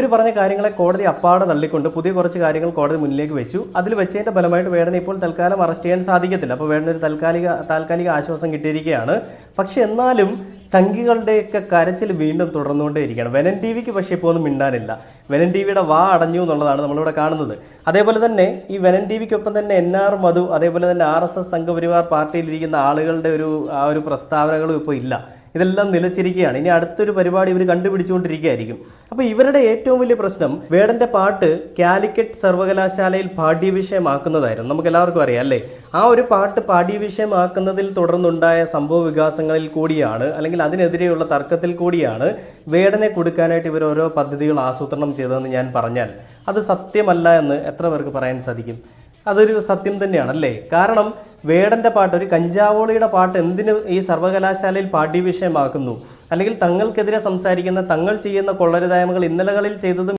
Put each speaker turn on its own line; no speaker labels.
ഇവർ പറഞ്ഞ കാര്യങ്ങളെ കോടതി അപ്പാടെ തള്ളിക്കൊണ്ട് പുതിയ കുറച്ച് കാര്യങ്ങൾ കോടതി മുന്നിലേക്ക് വെച്ചു. അതിൽ വെച്ചതിൻ്റെ ഫലമായിട്ട് വേടനെ ഇപ്പോൾ തൽക്കാലം അറസ്റ്റ് ചെയ്യാൻ സാധിക്കത്തില്ല. അപ്പോൾ വേടനൊരു താൽക്കാലിക ആശ്വാസം കിട്ടിയിരിക്കുകയാണ്. പക്ഷെ എന്നാലും സംഘികളുടെയൊക്കെ കരച്ചിൽ വീണ്ടും തുടർന്നുകൊണ്ടേയിരിക്കുകയാണ്. വെനൻ ടി വിക്ക് പക്ഷേ ഇപ്പോൾ ഒന്നും മിണ്ടാനില്ല. വെനൻ ടി വിയുടെ വാ അടഞ്ഞു എന്നുള്ളതാണ് നമ്മളിവിടെ കാണുന്നത്. അതേപോലെ തന്നെ ഈ വെനൻ ടി വിക്കൊപ്പം തന്നെ NR മധു, അതേപോലെ തന്നെ RSS സംഘപരിവാർ പാർട്ടിയിലിരിക്കുന്ന ആളുകളുടെ ഒരു പ്രസ്താവനകളും ഇപ്പോൾ ഇല്ല. ഇതെല്ലാം നിലച്ചിരിക്കുകയാണ്. ഇനി അടുത്തൊരു പരിപാടി ഇവർ കണ്ടുപിടിച്ചുകൊണ്ടിരിക്കുകയായിരിക്കും. അപ്പോൾ ഇവരുടെ ഏറ്റവും വലിയ പ്രശ്നം വേടൻ്റെ പാട്ട് കാലിക്കറ്റ് സർവകലാശാലയിൽ പാഠ്യവിഷയമാക്കുന്നതായിരുന്നു. നമുക്ക് എല്ലാവർക്കും അറിയാം അല്ലേ? ആ ഒരു പാട്ട് പാഠ്യവിഷയമാക്കുന്നതിൽ തുടർന്നുണ്ടായ സംഭവ വികാസങ്ങളിൽ കൂടിയാണ്, അല്ലെങ്കിൽ അതിനെതിരെയുള്ള തർക്കത്തിൽ കൂടിയാണ് വേടനെ കൊടുക്കാനായിട്ട് ഇവർ ഓരോ പദ്ധതികൾ ആസൂത്രണം ചെയ്തതെന്ന് ഞാൻ പറഞ്ഞാൽ അത് സത്യമല്ല എന്ന് എത്ര പേർക്ക് പറയാൻ സാധിക്കും? അതൊരു സത്യം തന്നെയാണല്ലേ? കാരണം വേടൻ്റെ പാട്ട്, ഒരു കഞ്ചാവോളിയുടെ പാട്ട് എന്തിന് ഈ സർവകലാശാലയിൽ പാഠ്യവിഷയമാക്കുന്നു? അല്ലെങ്കിൽ തങ്ങൾക്കെതിരെ സംസാരിക്കുന്ന, തങ്ങൾ ചെയ്യുന്ന കൊള്ളരുതായ്മകൾ ഇന്നലകളിൽ ചെയ്തതും